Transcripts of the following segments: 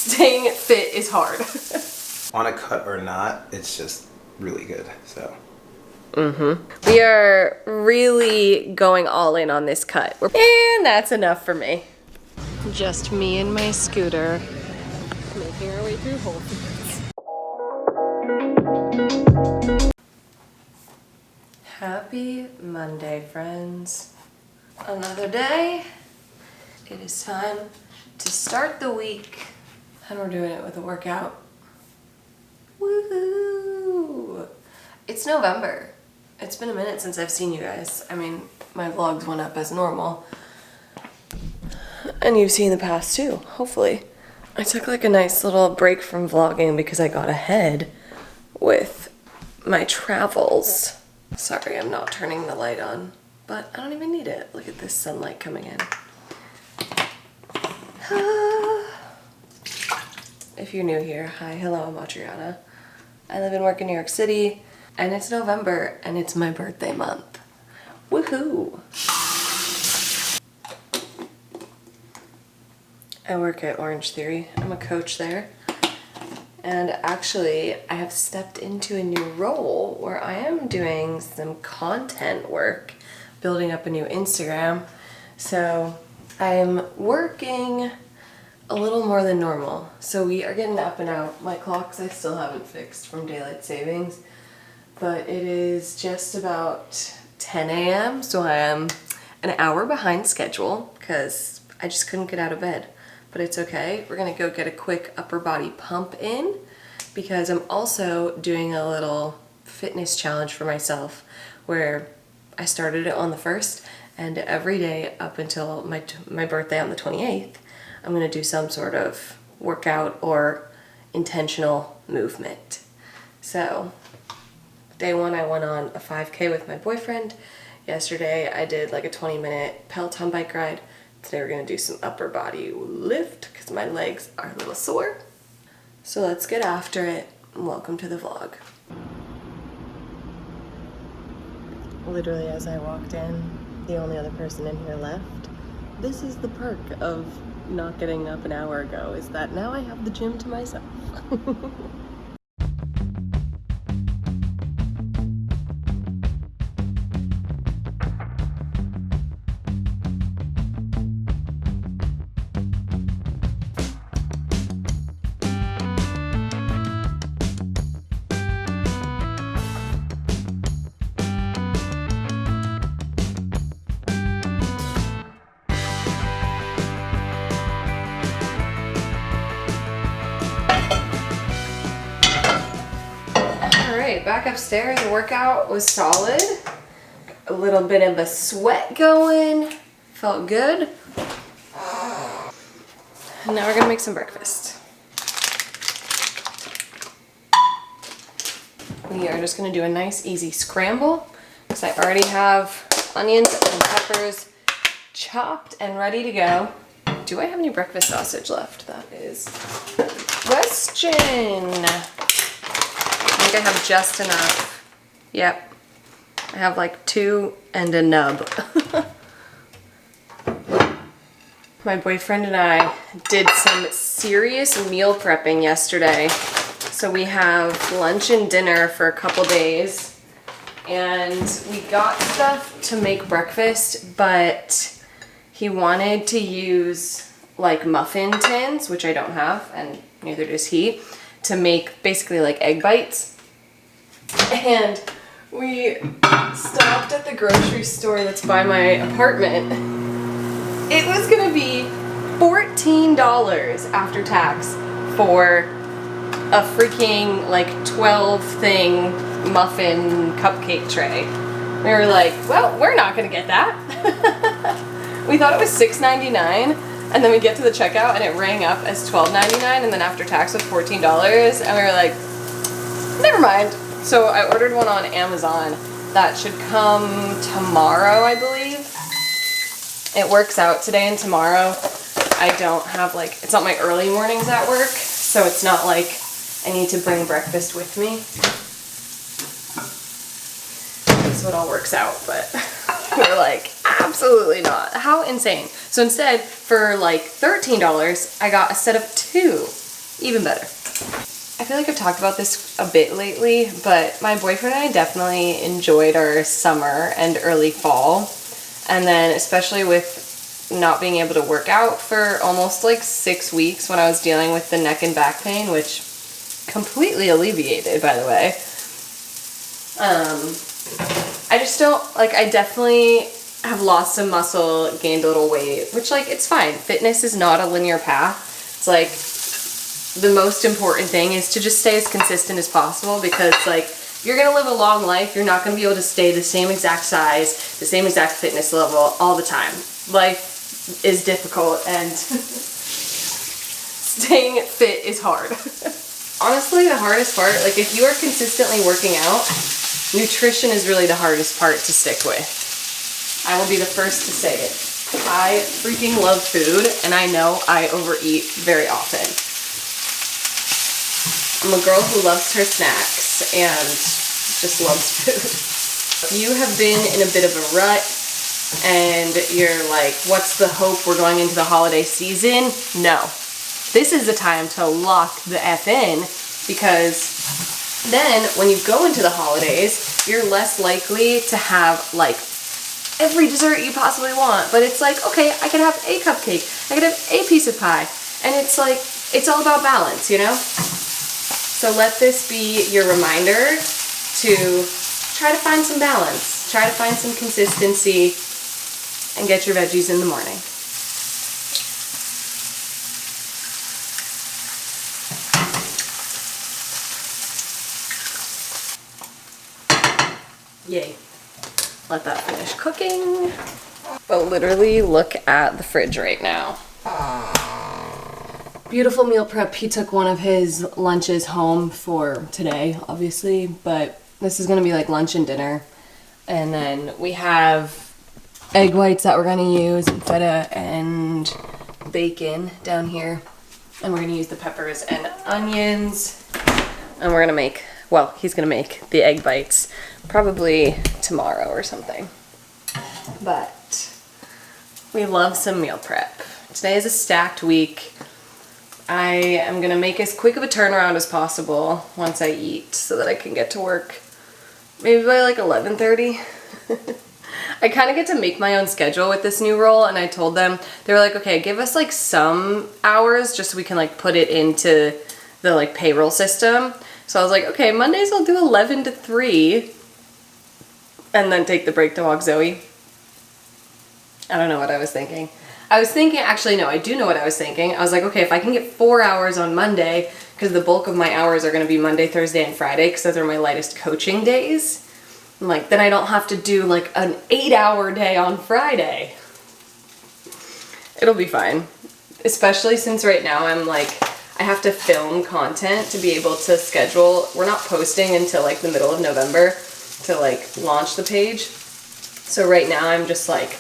staying fit is hard. On a cut or not, it's just really good, so. We are really going all in on this cut. And that's enough for me. Just me and my scooter making our way through Whole Foods. Happy Monday, friends. Another day. It is time to start the week. And we're doing it with a workout. Woohoo! It's November. It's been a minute since I've seen you guys. I mean, my vlogs went up as normal. And you've seen the past too, hopefully. I took like a nice little break from vlogging because I got ahead with my travels. Sorry, I'm not turning the light on, but I don't even need it. Look at this sunlight coming in. If you're new here, hi, hello, I'm Adriana. I live and work in New York City. And it's November, and it's my birthday month. Woohoo! I work at Orange Theory. I'm a coach there. And actually, I have stepped into a new role where I am doing some content work, building up a new Instagram. So I'm working a little more than normal. So we are getting up and out. My clocks I still haven't fixed from daylight savings. But it is just about 10 a.m. so I am an hour behind schedule because I just couldn't get out of bed. But it's okay. We're gonna go get a quick upper body pump in because I'm also doing a little fitness challenge for myself where I started it on the 1st and every day up until my birthday on the 28th, I'm gonna do some sort of workout or intentional movement. So, day one, I went on a 5K with my boyfriend. Yesterday, I did like a 20-minute Peloton bike ride. Today, we're gonna do some upper body lift because my legs are a little sore. So let's get after it. Welcome to the vlog. Literally, as I walked in, the only other person in here left. This is the perk of not getting up an hour ago, is that now I have the gym to myself. Back upstairs, the workout was solid. A little bit of a sweat going. Felt good. And now we're gonna make some breakfast. We are just gonna do a nice easy scramble because I already have onions and peppers chopped and ready to go. Do I have any breakfast sausage left? That is the question. I think I have just enough. Yep. I have like 2 and a nub. My boyfriend and I did some serious meal prepping yesterday. So we have lunch and dinner for a couple days. And we got stuff to make breakfast, but he wanted to use like muffin tins, which I don't have, and neither does he, to make basically like egg bites. And we stopped at the grocery store that's by my apartment. It was gonna be $14 after tax for a freaking like 12 thing muffin cupcake tray. We were like, well, we're not gonna get that. We thought it was $6.99, and then we get to the checkout and it rang up as $12.99, and then after tax was $14, and we were like, never mind. So I ordered one on Amazon. That should come tomorrow, I believe. It works out today and tomorrow. I don't have like, it's not my early mornings at work, so it's not like I need to bring breakfast with me. So it all works out, but we're like, absolutely not. How insane. So instead, for like $13, I got a set of 2. even better. I feel like I've talked about this a bit lately, but my boyfriend and I definitely enjoyed our summer and early fall. And then especially with not being able to work out for almost like 6 weeks when I was dealing with the neck and back pain, which completely alleviated, by the way. I just don't, like, I definitely have lost some muscle, gained a little weight, which, like, it's fine. Fitness is not a linear path. It's like, the most important thing is to just stay as consistent as possible, because like you're gonna live a long life. You're not gonna be able to stay the same exact size, the same exact fitness level all the time. Life is difficult and staying fit is hard. Honestly, the hardest part, like if you are consistently working out, nutrition is really the hardest part to stick with. I will be the first to say it. I freaking love food, and I know I overeat very often. I'm a girl who loves her snacks and just loves food. If you have been in a bit of a rut and you're like, what's the hope, we're going into the holiday season? No. This is the time to lock the F in, because then when you go into the holidays, you're less likely to have like every dessert you possibly want. But it's like, okay, I could have a cupcake, I could have a piece of pie. And it's like, it's all about balance, you know? So let this be your reminder to try to find some balance, try to find some consistency, and get your veggies in the morning. Yay. Let that finish cooking. But literally look at the fridge right now. Beautiful meal prep. He took one of his lunches home for today, obviously, but this is gonna be like lunch and dinner. And then we have egg whites that we're gonna use, feta and bacon down here. And we're gonna use the peppers and onions. And we're gonna make, well, he's gonna make the egg bites probably tomorrow or something. But we love some meal prep. Today is a stacked week. I am gonna make as quick of a turnaround as possible once I eat so that I can get to work maybe by like 11:30. I kind of get to make my own schedule with this new role, and I told them, they were like, okay, give us like some hours just so we can like put it into the like payroll system. So I was like, okay, Mondays I'll do 11 to 3 and then take the break to walk Zoe. I don't know what I was thinking. I was thinking, actually, no, I do know what I was thinking. I was like, okay, if I can get 4 hours on Monday, because the bulk of my hours are going to be Monday, Thursday, and Friday, because those are my lightest coaching days. I'm like, then I don't have to do like an 8-hour day on Friday. It'll be fine. Especially since right now I'm like, I have to film content to be able to schedule. We're not posting until like the middle of November to like launch the page. So right now I'm just like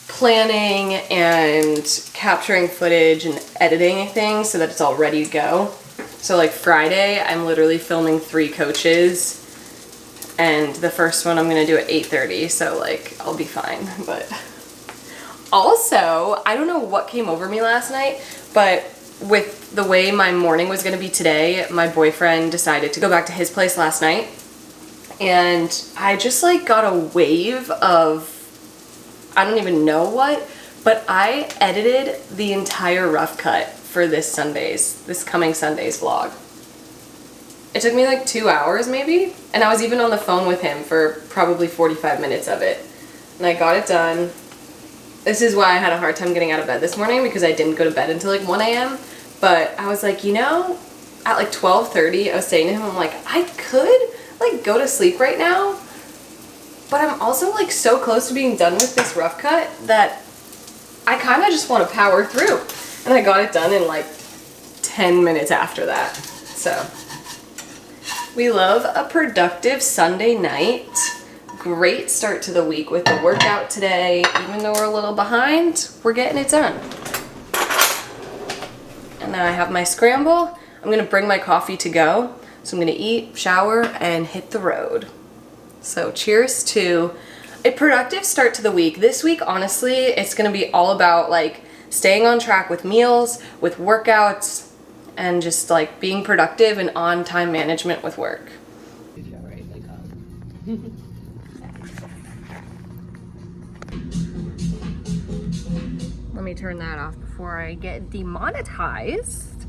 planning and capturing footage and editing things so that it's all ready to go. So like Friday, I'm literally filming 3 coaches, and the first one I'm gonna do at 8:30, so like I'll be fine. But also, I don't know what came over me last night, but with the way my morning was gonna be today, my boyfriend decided to go back to his place last night, and I just like got a wave of, I don't even know what, but I edited the entire rough cut for this coming Sunday's vlog. It took me like 2 hours maybe, and I was even on the phone with him for probably 45 minutes of it. And I got it done. This is why I had a hard time getting out of bed this morning, because I didn't go to bed until like 1 a.m. But I was like, you know, at like 12:30, I was saying to him, I'm like, I could like go to sleep right now, but I'm also like so close to being done with this rough cut that I kind of just want to power through. And I got it done in like 10 minutes after that. So we love a productive Sunday night. Great start to the week with the workout today. Even though we're a little behind, we're getting it done. And now I have my scramble. I'm gonna bring my coffee to go. So I'm gonna eat, shower, and hit the road. So cheers to a productive start to the week. This week, honestly, it's gonna be all about like staying on track with meals, with workouts, and just like being productive and on time management with work. Let me turn that off before I get demonetized.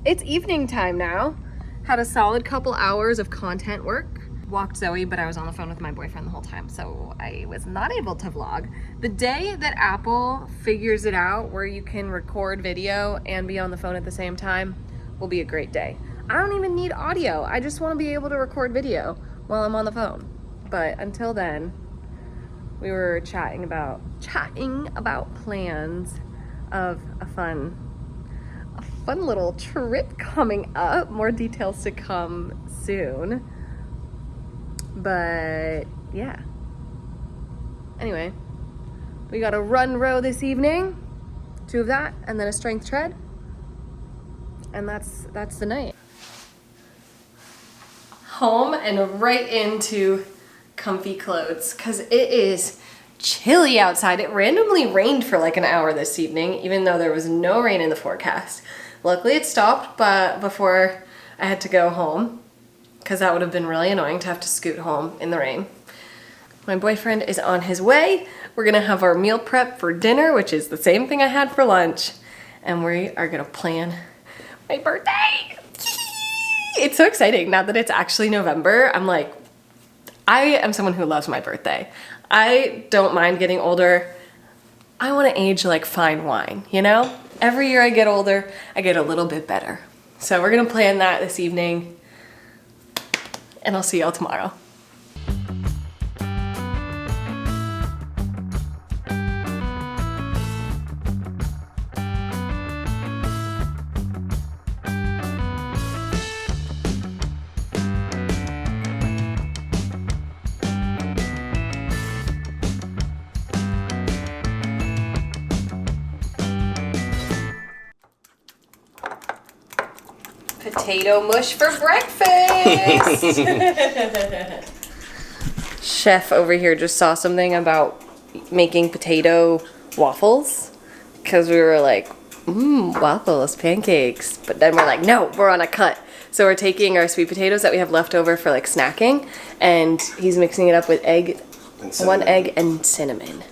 It's evening time now. Had a solid couple hours of content work. Walked Zoe, but I was on the phone with my boyfriend the whole time, so I was not able to vlog. The day that Apple figures it out where you can record video and be on the phone at the same time will be a great day. I don't even need audio. I just want to be able to record video while I'm on the phone. But until then, we were chatting about plans of a fun little trip coming up. More details to come soon. But yeah. Anyway, we got a run row this evening, 2 of that, and then a strength tread. And that's the night. Home and right into comfy clothes, because it is chilly outside. It randomly rained for like an hour this evening, even though there was no rain in the forecast. Luckily it stopped, but before I had to go home, because that would have been really annoying to have to scoot home in the rain. My boyfriend is on his way. We're gonna have our meal prep for dinner, which is the same thing I had for lunch. And we are gonna plan my birthday. It's so exciting now that it's actually November. I'm like, I am someone who loves my birthday. I don't mind getting older. I wanna age like fine wine, you know? Every year I get older, I get a little bit better. So we're gonna plan that this evening, and I'll see y'all tomorrow. Potato mush for breakfast! Chef over here just saw something about making potato waffles, because we were like, waffles, pancakes. But then we're like, no, we're on a cut. So we're taking our sweet potatoes that we have left over for like snacking, and he's mixing it up with one egg and cinnamon.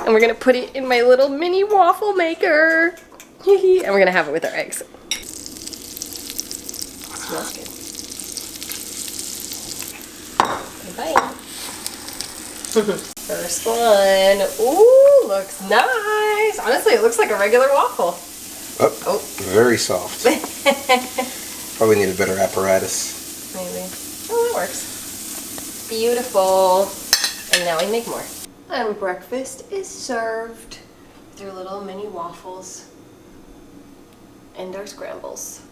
And we're gonna put it in my little mini waffle maker. And we're gonna have it with our eggs. Smells good. Bye. First one. Ooh, looks nice. Honestly, it looks like a regular waffle. Oh, very soft. Probably need a better apparatus. Maybe. Oh, that works. Beautiful. And now we make more. And breakfast is served with your little mini waffles and our scrambles.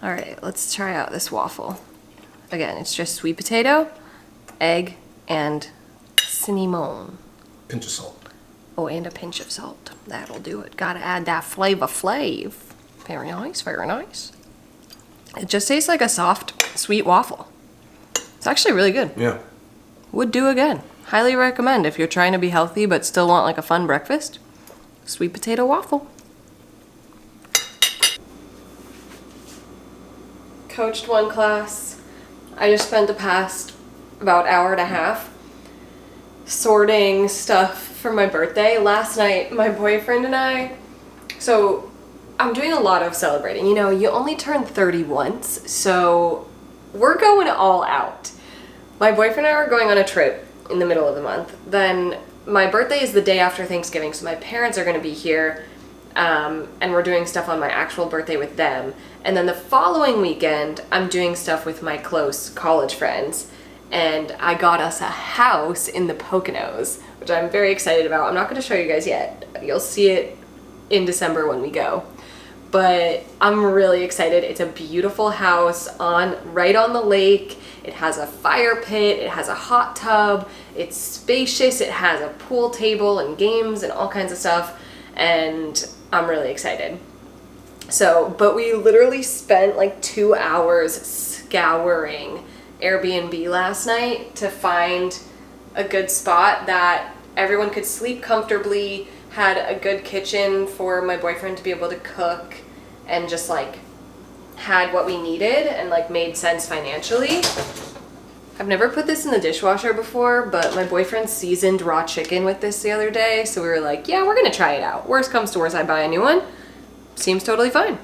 All right, let's try out this waffle. Again, it's just sweet potato, egg, and cinnamon. Pinch of salt. Oh, and a pinch of salt. That'll do it. Gotta add that flavor flav. Very nice, very nice. It just tastes like a soft, sweet waffle. It's actually really good. Yeah. Would do again. Highly recommend if you're trying to be healthy but still want like a fun breakfast. Sweet potato waffle. Coached one class. I just spent the past about hour and a half sorting stuff for my birthday. Last night, my boyfriend and I, so I'm doing a lot of celebrating. You know, you only turn 30 once, so we're going all out. My boyfriend and I are going on a trip in the middle of the month. Then my birthday is the day after Thanksgiving, so my parents are going to be here, and we're doing stuff on my actual birthday with them. And then the following weekend, I'm doing stuff with my close college friends, and I got us a house in the Poconos, which I'm very excited about. I'm not going to show you guys yet. You'll see it in December when we go. But I'm really excited. It's a beautiful house right on the lake. It has a fire pit, it has a hot tub, it's spacious, it has a pool table and games and all kinds of stuff, and I'm really excited. So, but we literally spent like 2 hours scouring Airbnb last night to find a good spot that everyone could sleep comfortably, had a good kitchen for my boyfriend to be able to cook, and just like had what we needed and like made sense financially. I've never put this in the dishwasher before, but my boyfriend seasoned raw chicken with this the other day, so we were like, yeah, we're gonna try it out. Worst comes to worst, I buy a new one. Seems totally fine.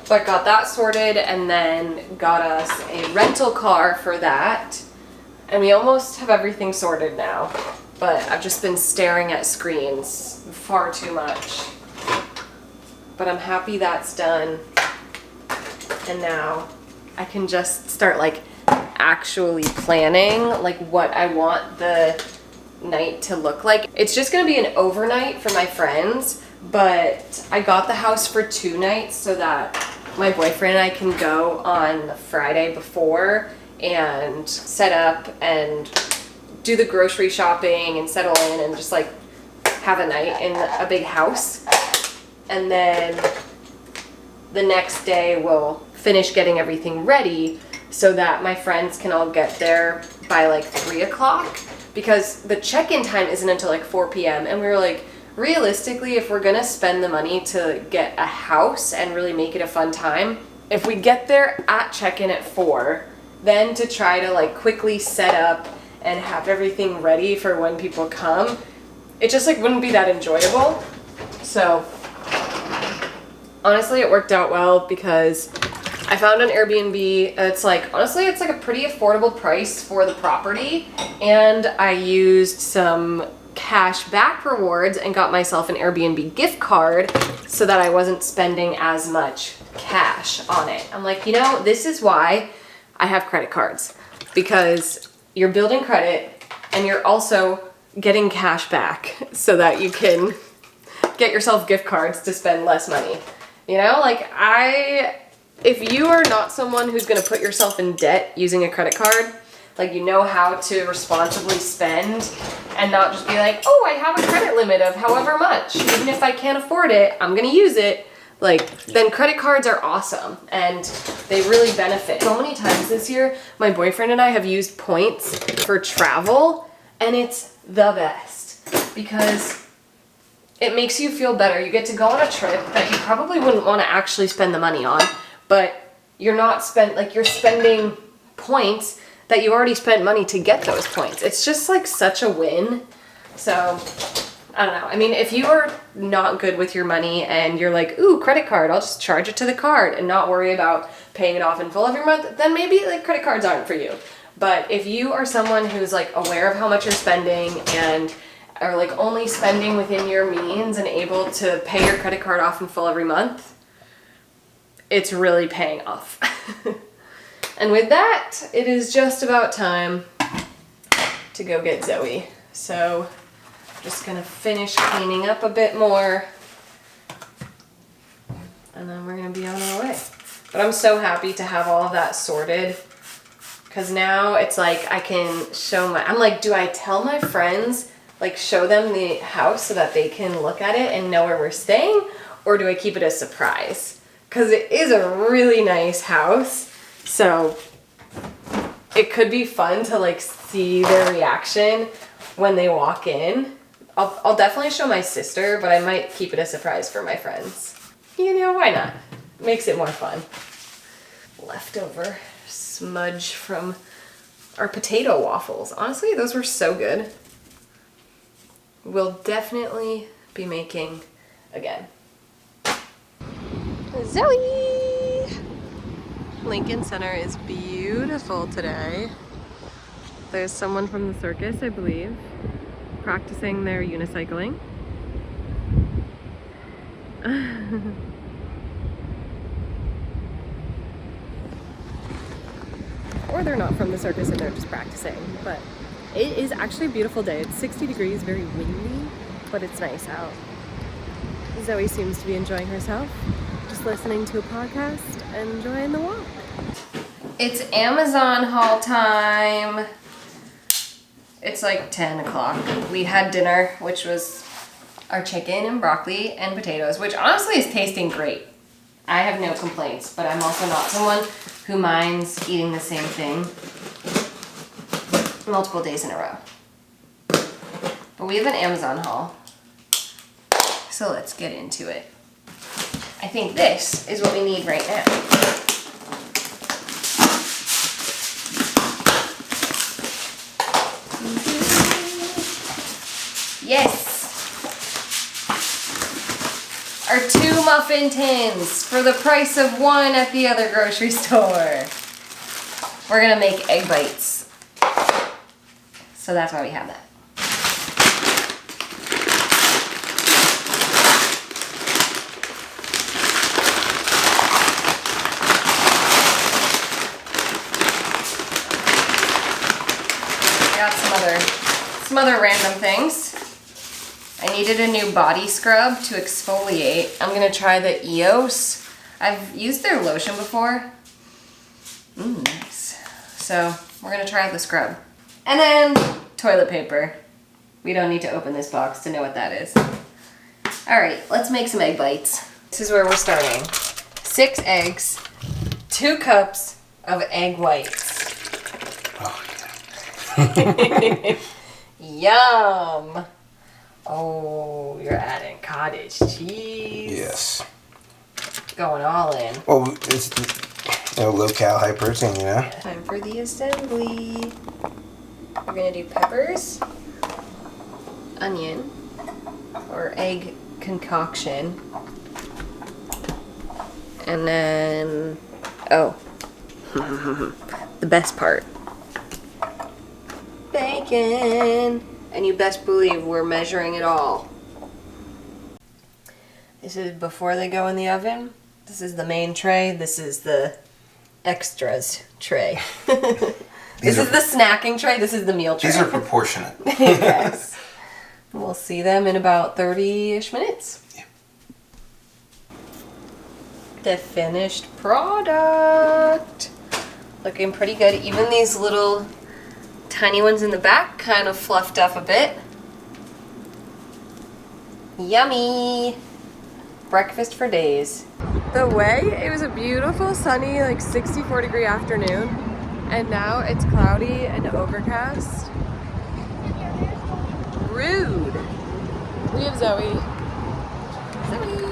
But got that sorted and then got us a rental car for that. And we almost have everything sorted now, but I've just been staring at screens far too much. But I'm happy that's done. And now I can just start like actually planning like what I want the night to look like. It's just gonna be an overnight for my friends, but I got the house for 2 nights so that my boyfriend and I can go on the Friday before and set up and do the grocery shopping and settle in and just like have a night in a big house. And then the next day we'll finish getting everything ready so that my friends can all get there by like 3 o'clock, because the check-in time isn't until like 4 p.m. And we were like, realistically, if we're gonna spend the money to get a house and really make it a fun time, if we get there at check-in at 4, then to try to like quickly set up and have everything ready for when people come, it just like wouldn't be that enjoyable. So honestly, it worked out well because I found an Airbnb. It's like, honestly, it's like a pretty affordable price for the property. And I used some cash back rewards and got myself an Airbnb gift card so that I wasn't spending as much cash on it. I'm like, you know, this is why I have credit cards, because you're building credit and you're also getting cash back so that you can get yourself gift cards to spend less money. You know, like if you are not someone who's going to put yourself in debt using a credit card, like you know how to responsibly spend and not just be like, oh, I have a credit limit of however much. Even if I can't afford it, I'm going to use it. Like, then credit cards are awesome and they really benefit. So many times this year, my boyfriend and I have used points for travel, and it's the best because it makes you feel better. You get to go on a trip that you probably wouldn't want to actually spend the money on, but you're spending points that you already spent money to get those points. It's just like such a win. So I don't know. I mean, if you are not good with your money and you're like, ooh, credit card, I'll just charge it to the card and not worry about paying it off in full every month, then maybe like credit cards aren't for you. But if you are someone who's like aware of how much you're spending and are like only spending within your means and able to pay your credit card off in full every month, it's really paying off. And with that, it is just about time to go get Zoe. So I'm just gonna finish cleaning up a bit more and then we're gonna be on our way. But I'm so happy to have all of that sorted, because now it's like I can show I'm like, do I tell my friends, like show them the house so that they can look at it and know where we're staying, or do I keep it a surprise? Because it is a really nice house, so it could be fun to like see their reaction when they walk in. I'll definitely show my sister, but I might keep it a surprise for my friends. You know, why not? Makes it more fun. Leftover smudge from our potato waffles. Honestly, those were so good. We'll definitely be making again. Zoe! Lincoln Center is beautiful today. There's someone from the circus, I believe, practicing their unicycling. Or they're not from the circus and they're just practicing, but it is actually a beautiful day. It's 60 degrees, very windy, but it's nice out. Zoe seems to be enjoying herself, just listening to a podcast and enjoying the walk. It's Amazon haul time. It's like 10 o'clock. We had dinner, which was our chicken and broccoli and potatoes, which honestly is tasting great. I have no complaints, but I'm also not someone who minds eating the same thing multiple days in a row. But we have an Amazon haul, so let's get into it. I think this is what we need right now. Yes! Our 2 muffin tins for the price of 1 at the other grocery store. We're gonna make egg bites. So that's why we have that. Got some other random things. I needed a new body scrub to exfoliate. I'm gonna try the EOS. I've used their lotion before. Nice. So we're gonna try out the scrub. And then toilet paper. We don't need to open this box to know what that is. All right, let's make some egg bites. This is where we're starting. 6 eggs, 2 cups of egg whites. Oh, yeah. Yum. Oh, you're adding cottage cheese. yes. Going all in. Well, it's low-cal, high protein, you know? Time for the assembly. We're gonna do peppers, onion, or egg concoction, and then, oh, the best part, bacon. And you best believe we're measuring it all. This is before they go in the oven. This is the main tray. This is the extras tray. This is the snacking tray. This is the meal tray. These are proportionate. Yes. We'll see them in about 30-ish minutes. Yeah. The finished product. Looking pretty good. Even these little tiny ones in the back kind of fluffed up a bit. Yummy! Breakfast for days. The way, it was a beautiful sunny like 64 degree afternoon, and now it's cloudy and overcast. Rude. We have Zoe. Zoe!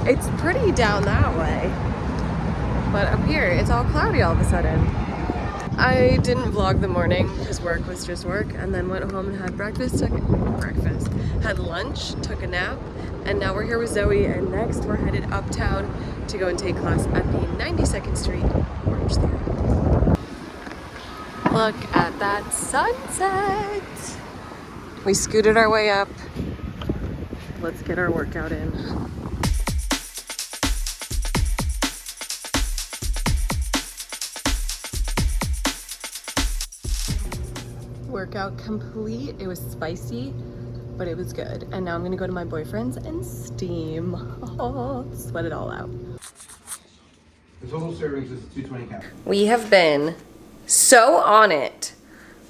It's pretty down that way. But up here, it's all cloudy all of a sudden. I didn't vlog the morning because work was just work, and then went home and had had lunch, took a nap, and now we're here with Zoe, and next we're headed uptown to go and take class at the 92nd Street Orange Theory. Look at that sunset! We scooted our way up. Let's get our workout in. Workout complete. It was spicy, but it was good. And now I'm gonna go to my boyfriend's and steam. Oh, sweat it all out. The total servings is 220 calories. We have been so on it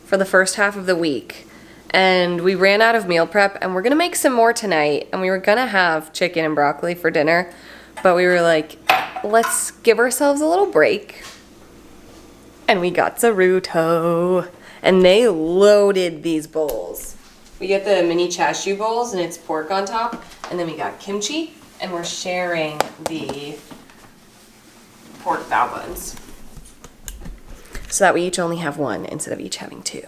for the first half of the week, and we ran out of meal prep, and we're gonna make some more tonight, and we were gonna have chicken and broccoli for dinner, but we were like, let's give ourselves a little break. And we got Zaruto. And they loaded these bowls. We get the mini chashu bowls, and it's pork on top. And then we got kimchi, and we're sharing the pork bao buns. So that we each only have 1 instead of each having 2.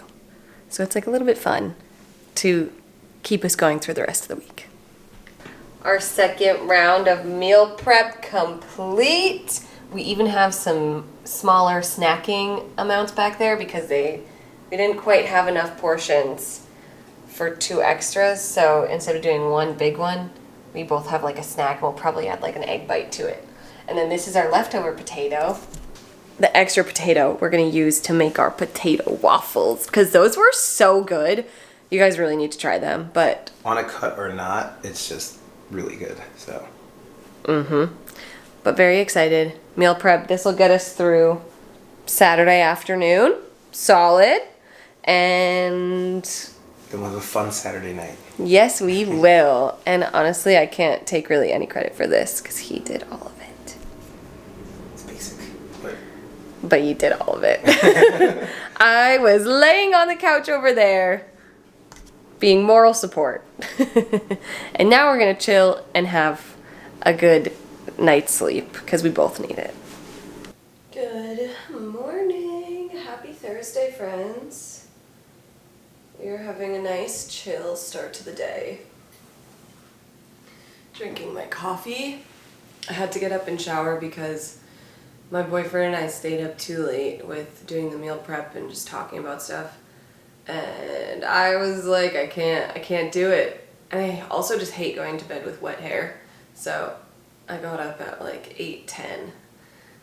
So it's like a little bit fun to keep us going through the rest of the week. Our second round of meal prep complete. We even have some smaller snacking amounts back there because we didn't quite have enough portions for 2 extras, so instead of doing 1 big one, we both have like a snack, and we'll probably add like an egg bite to it. And then this is our leftover potato. The extra potato we're gonna use to make our potato waffles, because those were so good. You guys really need to try them, but... On a cut or not, it's just really good, so. But very excited. Meal prep, this will get us through Saturday afternoon. Solid. And Then we'll have a fun Saturday night. yes, we will. And honestly, I can't take really any credit for this because he did all of it. It's basic, But you did all of it. I was laying on the couch over there being moral support. And now we're gonna chill and have a good night's sleep because we both need it. Good morning. Happy Thursday, friends. We are having a nice chill start to the day. Drinking my coffee. I had to get up and shower because my boyfriend and I stayed up too late with doing the meal prep and just talking about stuff. And I was like, I can't do it. And I also just hate going to bed with wet hair. So I got up at like 8:10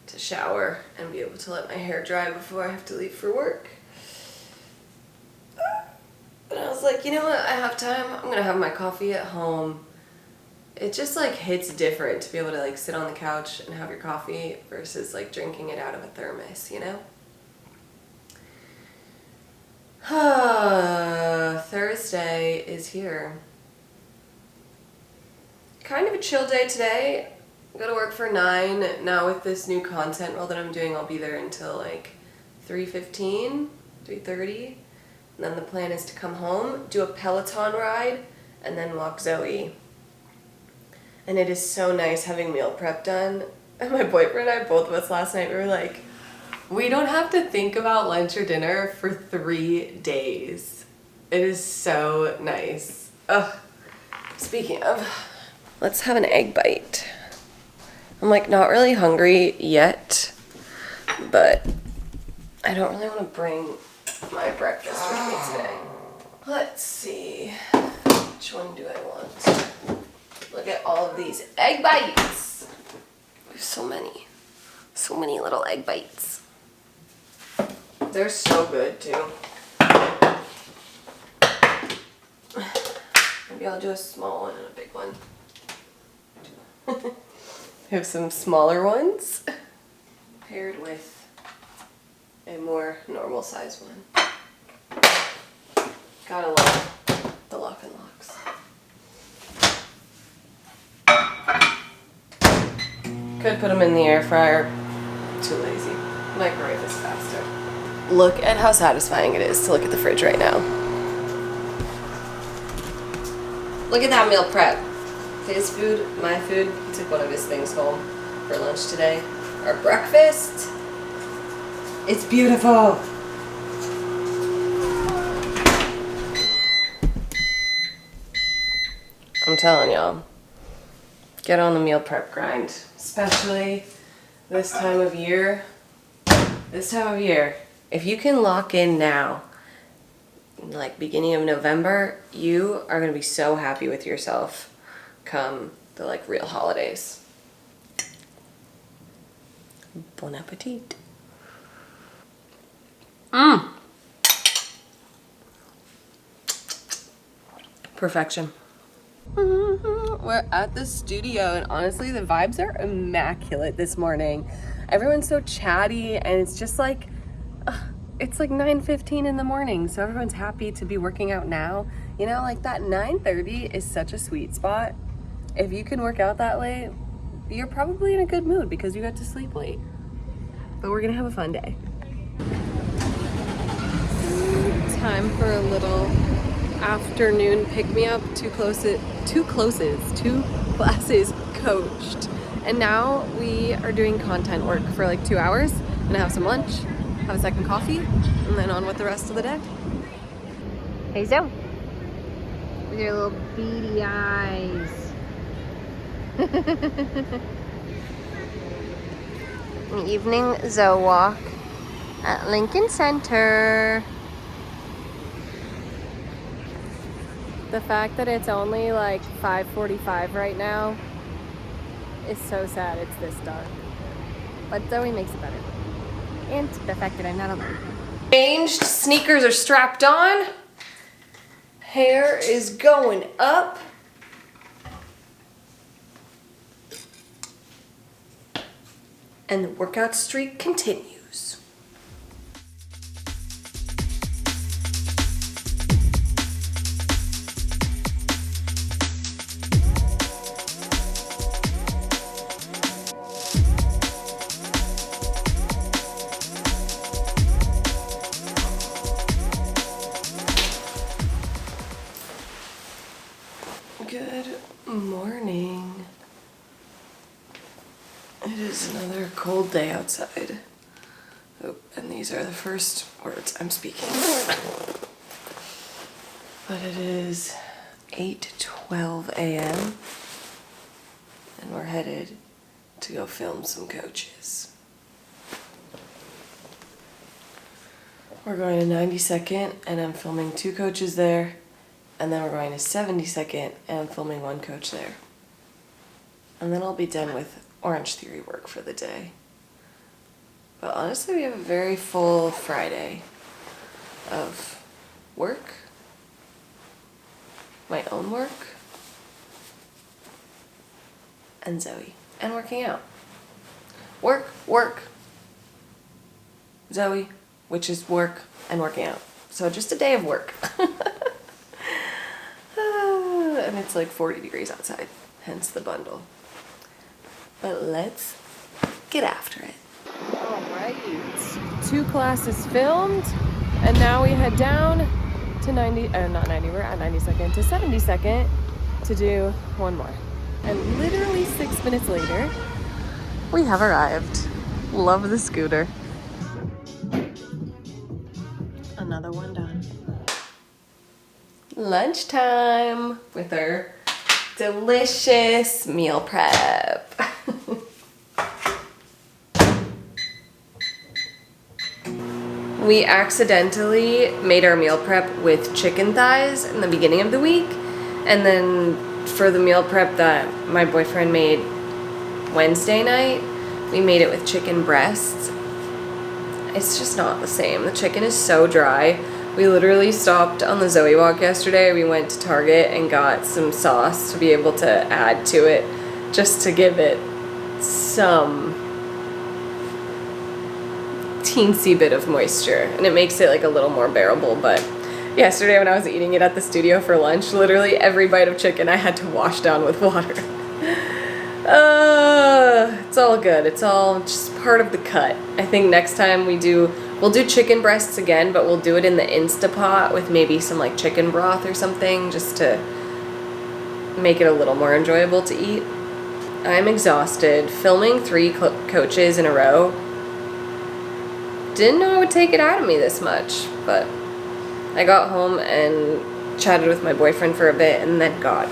to shower and be able to let my hair dry before I have to leave for work. But I was like, you know what, I have time. I'm gonna have my coffee at home. It just like hits different to be able to like sit on the couch and have your coffee versus like drinking it out of a thermos, you know? Thursday is here. Kind of a chill day today. I go to work for 9. Now with this new content role that I'm doing, I'll be there until like 3:15, 3:30. And then the plan is to come home, do a Peloton ride, and then walk Zoe. And it is so nice having meal prep done. And my boyfriend and I, both of us last night, we were like, we don't have to think about lunch or dinner for 3 days. It is so nice. Ugh. Speaking of, let's have an egg bite. I'm like not really hungry yet, but I don't really want to bring my breakfast with me today. Let's see. Which one do I want? Look at all of these egg bites. There's so many. So many little egg bites. They're so good too. Maybe I'll do a small one and a big one. I have some smaller ones paired with a more normal size one. Gotta love the lock and locks. Could put them in the air fryer. Too lazy. Microwave is faster. Look at how satisfying it is to look at the fridge right now. Look at that meal prep. His food, my food. He took one of his things home for lunch today. Our breakfast. It's beautiful. I'm telling y'all, get on the meal prep grind, especially this time of year. This time of year, if you can lock in now, like beginning of November, you are gonna be so happy with yourself come the like real holidays. Bon appetit. Perfection. We're at the studio and honestly the vibes are immaculate this morning. Everyone's so chatty and it's just like it's like 9:15 in the morning, so everyone's happy to be working out now. You know, like that 9:30 is such a sweet spot. If you can work out that late, you're probably in a good mood because you got to sleep late. But we're gonna have a fun day. Time for a little afternoon pick-me-up. Two classes coached. And now we are doing content work for like 2 hours. I'm gonna have some lunch, have a second coffee, and then on with the rest of the day. Hey Zoe, with your little beady eyes. An evening Zoe walk at Lincoln Center. The fact that it's only like 5:45 right now is so sad it's this dark. But Zoe makes it better. And the fact that I'm not alone. Changed, sneakers are strapped on. Hair is going up. And the workout streak continues. is another cold day outside. Oh, and these are the first words I'm speaking. But it is 8:12 a.m. and we're headed to go film some coaches. We're going to 92nd and I'm filming 2 coaches there, and then we're going to 72nd and I'm filming 1 coach there. And then I'll be done with Orange Theory work for the day. But honestly, we have a very full Friday of work, my own work, and Zoe, and working out. Work, Zoe, which is work and working out. So just a day of work. And it's like 40 degrees outside, hence the bundle. But let's get after it. All right, 2 classes filmed, and now we head down to not 90, we're at 92nd, to 72nd to do 1 more. And literally 6 minutes later, we have arrived. Love the scooter. Another one done. Lunchtime with our delicious meal prep. We accidentally made our meal prep with chicken thighs in the beginning of the week, and then for the meal prep that my boyfriend made Wednesday night, we made it with chicken breasts. It's just not the same. The chicken is so dry. We literally stopped on the Zoe walk yesterday. We went to Target and got some sauce to be able to add to it, just to give it some teensy bit of moisture, and it makes it like a little more bearable. But yesterday when I was eating it at the studio for lunch, literally every bite of chicken I had to wash down with water. It's all good. It's all just part of the cut. I think next time we'll do chicken breasts again, but we'll do it in the Instapot with maybe some like chicken broth or something, just to make it a little more enjoyable to eat. I'm exhausted. Filming 3 coaches in a row, didn't know it would take it out of me this much, but I got home and chatted with my boyfriend for a bit and then got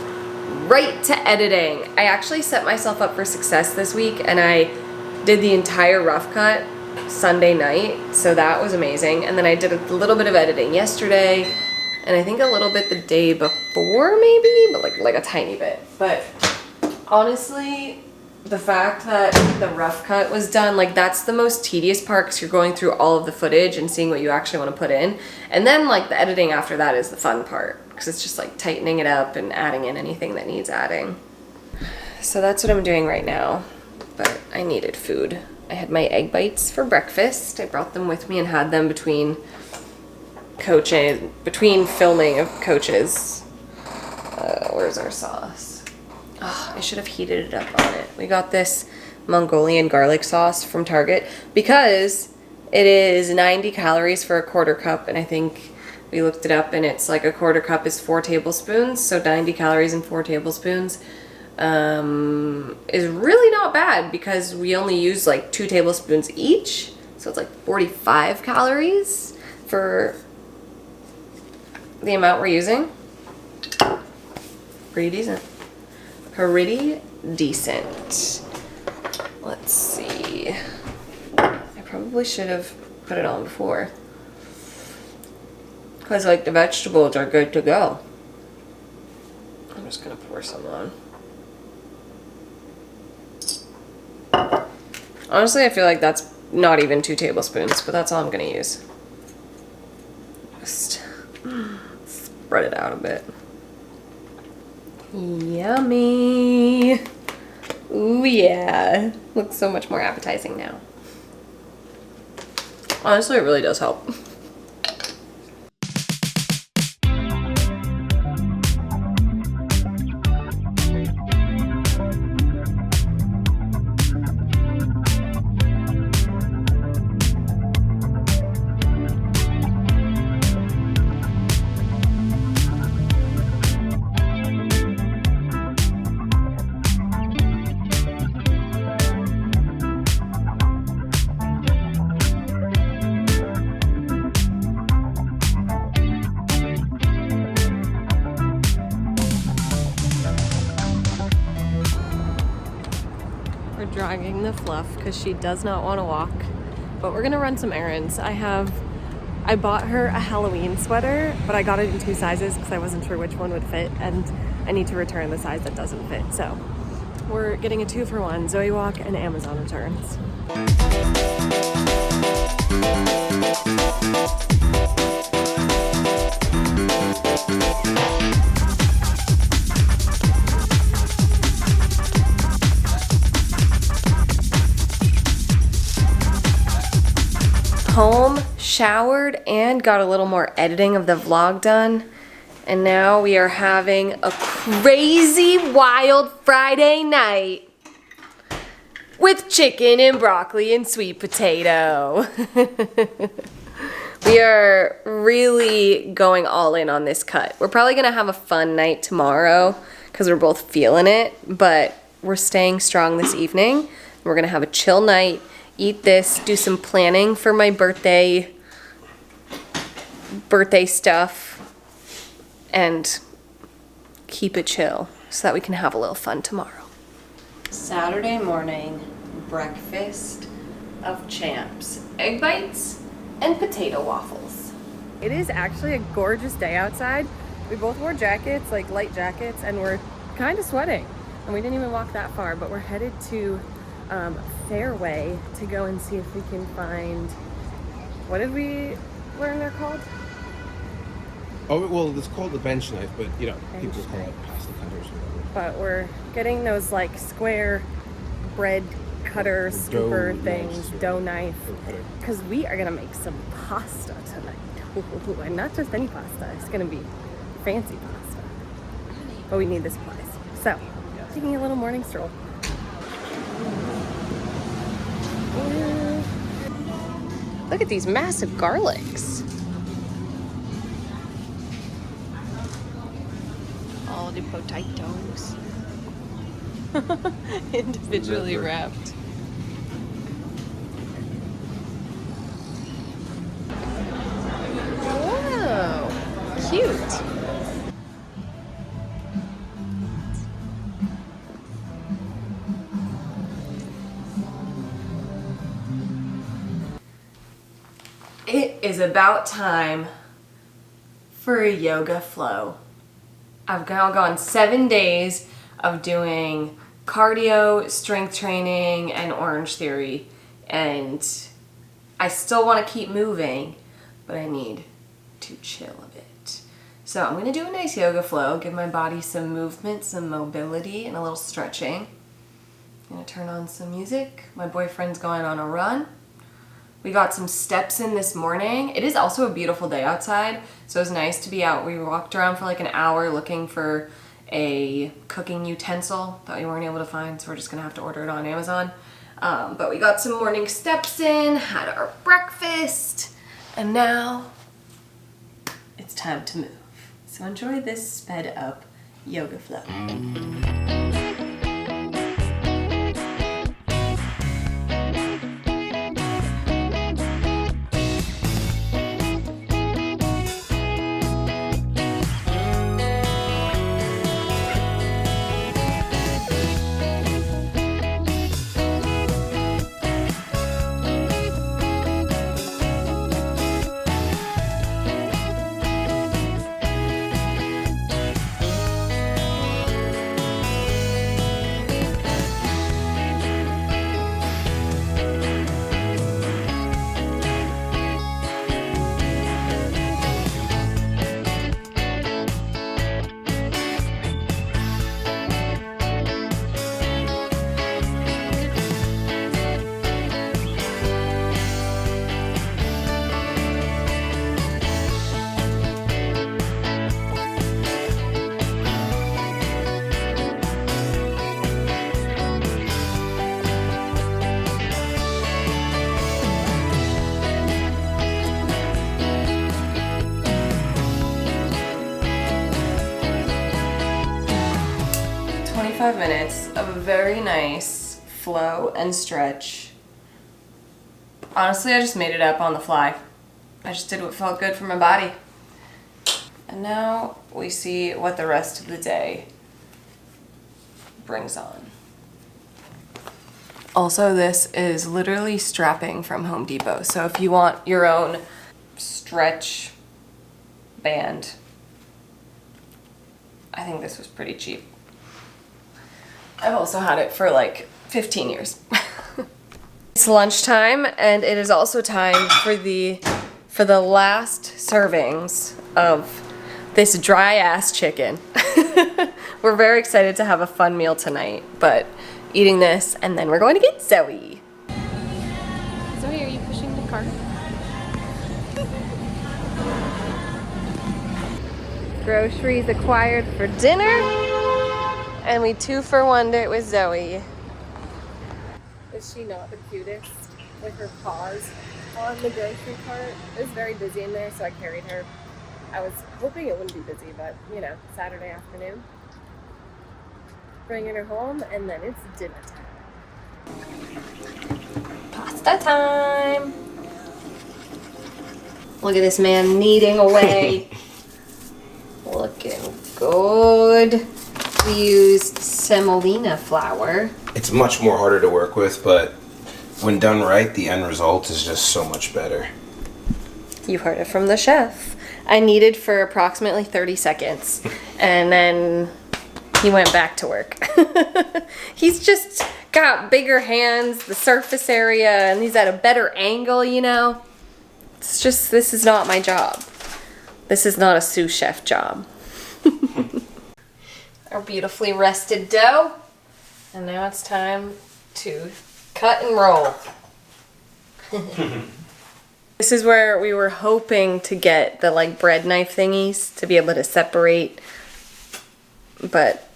right to editing. I actually set myself up for success this week, and I did the entire rough cut Sunday night, so that was amazing. And then I did a little bit of editing yesterday, and I think a little bit the day before maybe, but like a tiny bit. But honestly, the fact that the rough cut was done, like that's the most tedious part, because you're going through all of the footage and seeing what you actually want to put in. And then like the editing after that is the fun part, because it's just like tightening it up and adding in anything that needs adding. So that's what I'm doing right now, but I needed food. I had my egg bites for breakfast. I brought them with me and had them between filming of coaches. Where's our sauce? Oh, I should have heated it up on it. We got this Mongolian garlic sauce from Target because it is 90 calories for a 1/4 cup, and I think we looked it up and it's like a 1/4 cup is 4 tablespoons, so 90 calories and 4 tablespoons is really not bad, because we only use like 2 tablespoons each, so it's like 45 calories for the amount we're using. Pretty decent. Pretty decent. Let's see. I probably should have put it on before, because like the vegetables are good to go. I'm just gonna pour some on. Honestly, I feel like that's not even 2 tablespoons, but that's all I'm gonna use. Just spread it out a bit. Yummy. Ooh yeah. Looks so much more appetizing now. Honestly, it really does help. We're dragging the Fluff because she does not want to walk, but we're gonna run some errands. I bought her a Halloween sweater, but I got it in 2 sizes because I wasn't sure which one would fit, and I need to return the size that doesn't fit. So we're getting a 2-for-1, Zoe walk and Amazon returns. Home, showered, and got a little more editing of the vlog done. And now we are having a crazy wild Friday night with chicken and broccoli and sweet potato. We are really going all in on this cut. We're probably gonna have a fun night tomorrow because we're both feeling it, but we're staying strong this evening. We're gonna have a chill night, eat this, do some planning for my birthday stuff, and keep it chill so that we can have a little fun tomorrow. Saturday morning breakfast of champs, egg bites and potato waffles. It is actually a gorgeous day outside. We both wore jackets, like light jackets, and we're kind of sweating. And we didn't even walk that far, but we're headed to Fairway to go and see if we can find, what did we learn they're called? Oh, well, it's called the bench knife, but you know, Bench people call it knife. pasta cutters or whatever. But we're getting those like square bread cutter scooper Dough things, knives or- dough knife, or cutter. because we are gonna make some pasta tonight. Ooh, and not just any pasta, it's gonna be fancy pasta. But we need the supplies. So, taking a little morning stroll. Ooh. Look at these massive garlics. All the potatoes. Individually wrapped. Wow, cute. It is about time for a yoga flow. I've now gone 7 days of doing cardio, strength training, and Orange Theory, and I still want to keep moving, but I need to chill a bit. So I'm going to do a nice yoga flow, give my body some movement, some mobility, and a little stretching. I'm going to turn on some music. My boyfriend's going on a run. We got some steps in this morning. It is also a beautiful day outside, so it was nice to be out. We walked around for like an hour looking for a cooking utensil that we weren't able to find, so we're just gonna have to order it on Amazon. But we got some morning steps in, had our breakfast, and now it's time to move. So enjoy this sped up yoga flow. 25 minutes of a very nice flow and stretch. Honestly, I just made it up on the fly. I just did what felt good for my body. And now we see what the rest of the day brings on. Also, this is literally strapping from Home Depot. So if you want your own stretch band, I think this was pretty cheap. I've also had it for like 15 years. It's lunchtime, and it is also time for the last servings of this dry ass chicken. We're very excited to have a fun meal tonight, but eating this and then we're going to get Zoe. Zoe, are you pushing the cart? Groceries acquired for dinner, and we 2-for-1'd it with Zoe. Is she not the cutest with her paws on the grocery cart? It was very busy in there, so I carried her. I was hoping it wouldn't be busy, but you know, Saturday afternoon. Bringing her home, and then it's dinner time. Pasta time! Look at this man kneading away. Looking good. We used semolina flour. It's much more harder to work with, but when done right, the end result is just so much better. You heard it from the chef. I kneaded for approximately 30 seconds, and then he went back to work. He's just got bigger hands, the surface area, and he's at a better angle, you know? It's just, this is not my job. This is not a sous chef job. Our beautifully rested dough. And now it's time to cut and roll. This is where we were hoping to get the like bread knife thingies to be able to separate. But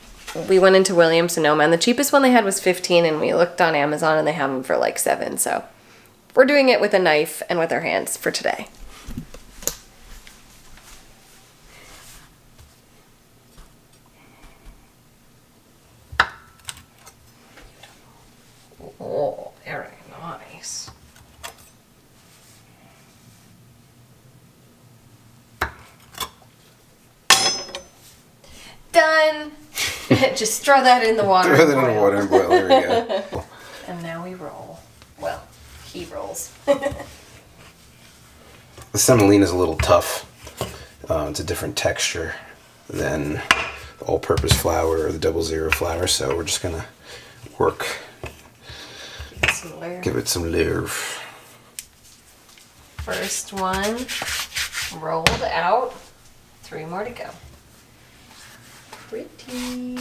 we went into Williams Sonoma, and the cheapest one they had was $15, and we looked on Amazon and they have them for like $7. So we're doing it with a knife and with our hands for today. Oh, very nice. Done. Just throw that in the water. Throw that in the water and boil. There we go. And now we roll. Well, he rolls. The semolina is a little tough. It's a different texture than the all-purpose flour or the 00 flour, so we're just gonna work. Give it some love. First one rolled out. 3 more to go. Pretty.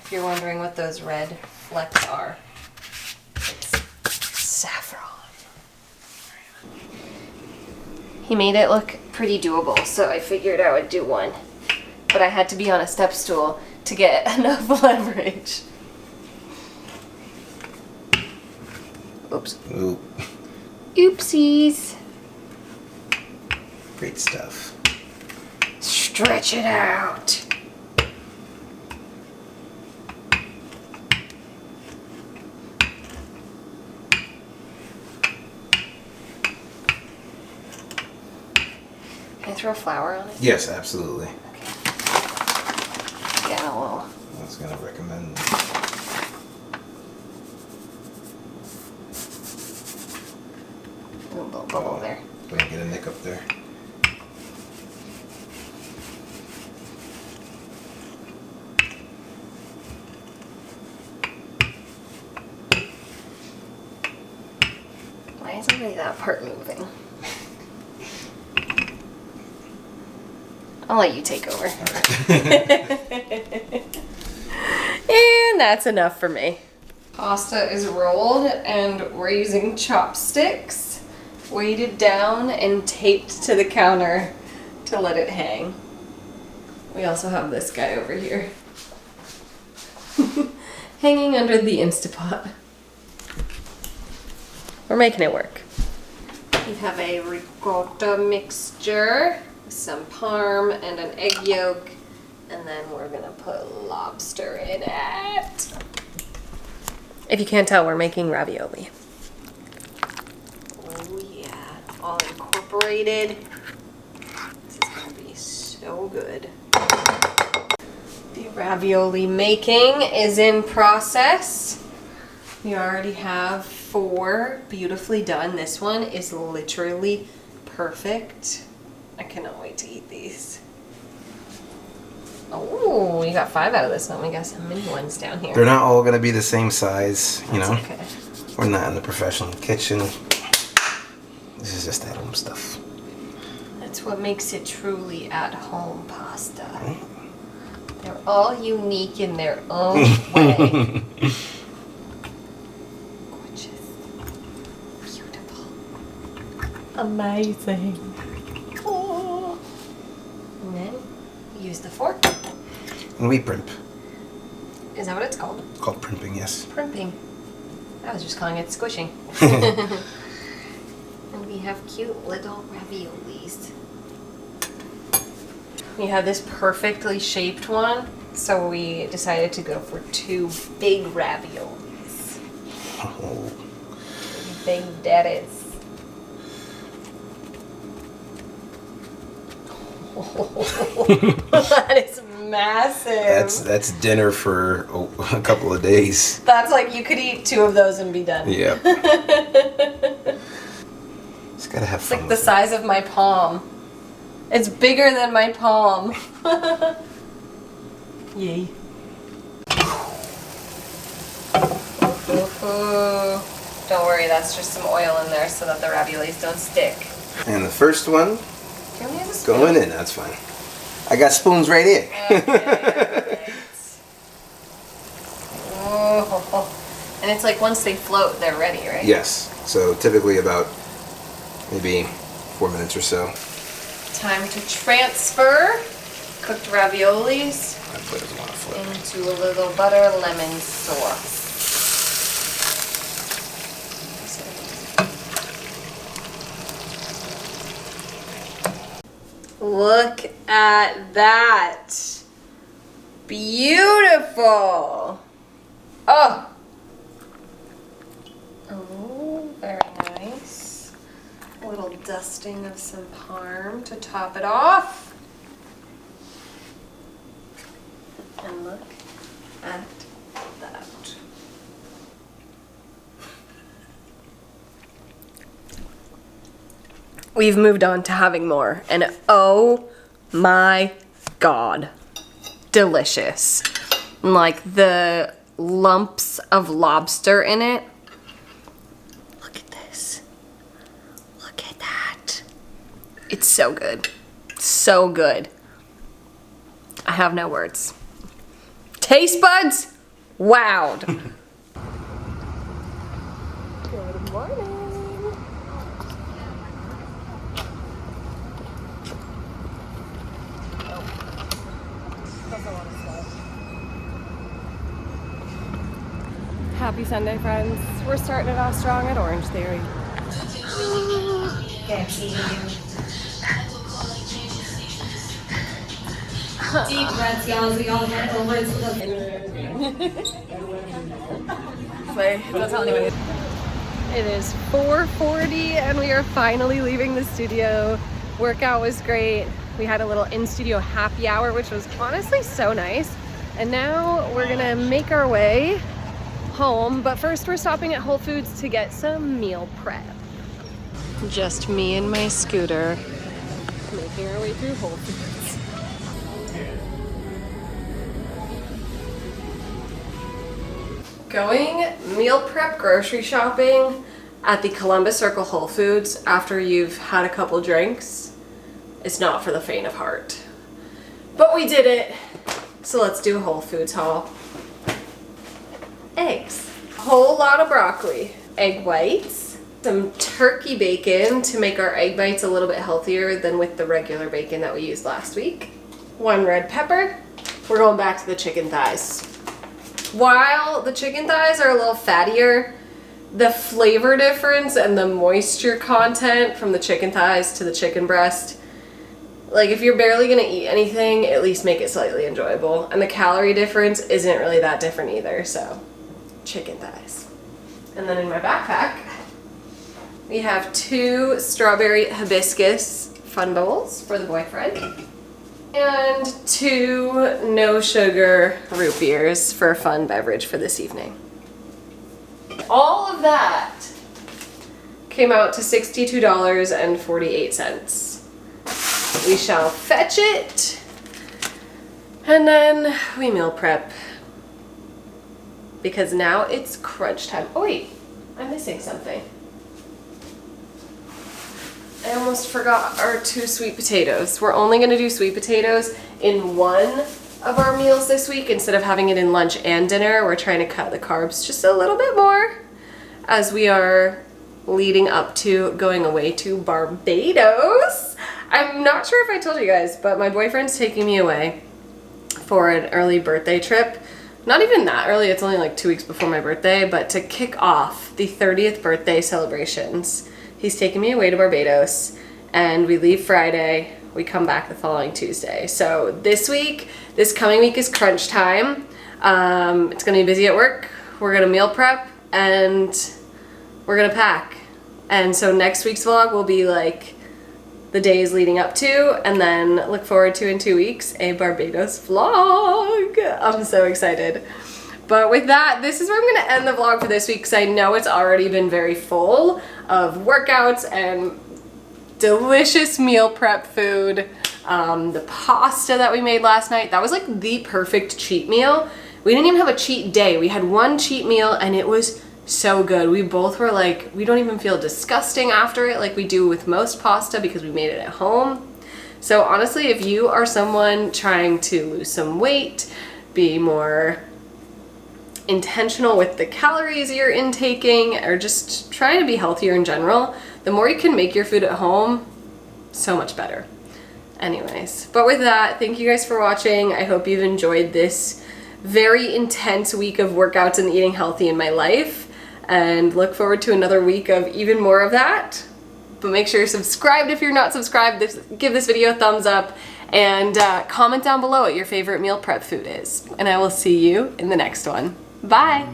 If you're wondering what those red flecks are, it's saffron. He made it look pretty doable, so I figured I would do one. But I had to be on a step stool to get enough leverage. Oops. Ooh, Oopsies. great stuff. Stretch it out. Can I throw flour on it? Yes, absolutely. Get a little. I was gonna recommend. A little bubble there. We can get a nick up there. Why isn't really that part moving? I'll let you take over. And that's enough for me. Pasta is rolled, and we're using chopsticks, weighted down and taped to the counter to let it hang. We also have this guy over here. Hanging under the Instapot. We're making it work. We have a ricotta mixture, some parm and an egg yolk, and then we're gonna put lobster in it. If you can't tell, we're making ravioli. Oh yeah, all incorporated. This is gonna be so good. The ravioli making is in process. We already have 4 beautifully done. This one is literally perfect. I cannot wait to eat these. Oh, you got 5 out of this one. We got some mini ones down here. They're not all going to be the same size, you know. Okay. We're not in the professional kitchen. This is just at-home stuff. That's what makes it truly at-home pasta. They're all unique in their own way. Gorgeous. Beautiful. Amazing. Oh. And then we use the fork. And we primp. Is that what it's called? It's called primping, yes. Primping. I was just calling it squishing. And we have cute little raviolis. We have this perfectly shaped one, so we decided to go for 2 big raviolis. Oh. Big daddies. That is massive. That's dinner for a couple of days. That's like you could eat 2 of those and be done. Yeah. Just gotta have It's fun. like the size of my palm. It's bigger than my palm. Yay. Ooh. Don't worry, that's just some oil in there so that the raviolis don't stick. And the first one Do you want me to use a spoon? going in. That's fine. I got spoons right here. Okay, oh. And it's like once they float, they're ready, right? Yes. So typically about maybe 4 minutes or so. Time to transfer cooked raviolis My plate doesn't want to flip. into a little butter lemon sauce. Look at that. Beautiful. Oh. Oh, very nice. A little dusting of some parm to top it off. And look at that. We've moved on to having more, and oh my god, delicious. Like the lumps of lobster in it. Look at this. Look at that. It's so good. So good. I have no words. Taste buds, wowed. Good morning. Happy Sunday, friends. We're starting it off strong at Orange Theory. Deep breaths, y'all, as we all head over into the... Don't tell anybody. It is 4:40 and we are finally leaving the studio. Workout was great. We had a little in-studio happy hour, which was honestly so nice. And now we're gonna make our way home, but first we're stopping at Whole Foods to get some meal prep. Just me and my scooter making our way through Whole Foods. Going meal prep grocery shopping at the Columbus Circle Whole Foods after you've had a couple drinks is not for the faint of heart. But we did it, so let's do a Whole Foods haul. Eggs, a whole lot of broccoli, egg whites, some turkey bacon to make our egg bites a little bit healthier than with the regular bacon that we used last week, 1 red pepper. We're going back to the chicken thighs. While the chicken thighs are a little fattier, the flavor difference and the moisture content from the chicken thighs to the chicken breast, like if you're barely gonna eat anything, at least make it slightly enjoyable. And the calorie difference isn't really that different either, so chicken thighs. And then in my backpack, we have 2 strawberry hibiscus fun bowls for the boyfriend. And 2 no sugar root beers for a fun beverage for this evening. all of that came out to $62.48. We shall fetch it, and then we meal prep, because now it's crunch time. Oh wait, I'm missing something. I almost forgot our 2 sweet potatoes. We're only gonna do sweet potatoes in one of our meals this week instead of having it in lunch and dinner. We're trying to cut the carbs just a little bit more as we are leading up to going away to Barbados. I'm not sure if I told you guys, but my boyfriend's taking me away for an early birthday trip. Not even that early, it's only like 2 weeks before my birthday, but to kick off the 30th birthday celebrations. He's taking me away to Barbados, and we leave Friday. We come back the following Tuesday. So this coming week is crunch time. It's gonna be busy at work. We're gonna meal prep, and we're gonna pack. And so next week's vlog will be like the days leading up to, and then look forward to in 2 weeks a Barbados vlog. I'm so excited. But with that, this is where I'm gonna end the vlog for this week, because I know it's already been very full of workouts and delicious meal prep food. The pasta that we made last night, that was like the perfect cheat meal. We didn't even have a cheat day. We had one cheat meal and it was so good. We both were like, we don't even feel disgusting after it like we do with most pasta because we made it at home. So honestly, if you are someone trying to lose some weight, be more intentional with the calories you're intaking, or just trying to be healthier in general, the more you can make your food at home, so much better. Anyways, but with that, thank you guys for watching. I hope you've enjoyed this very intense week of workouts and eating healthy in my life, and look forward to another week of even more of that. But make sure you're subscribed if you're not subscribed. Give this video a thumbs up, and comment down below what your favorite meal prep food is. And I will see you in the next one. Bye!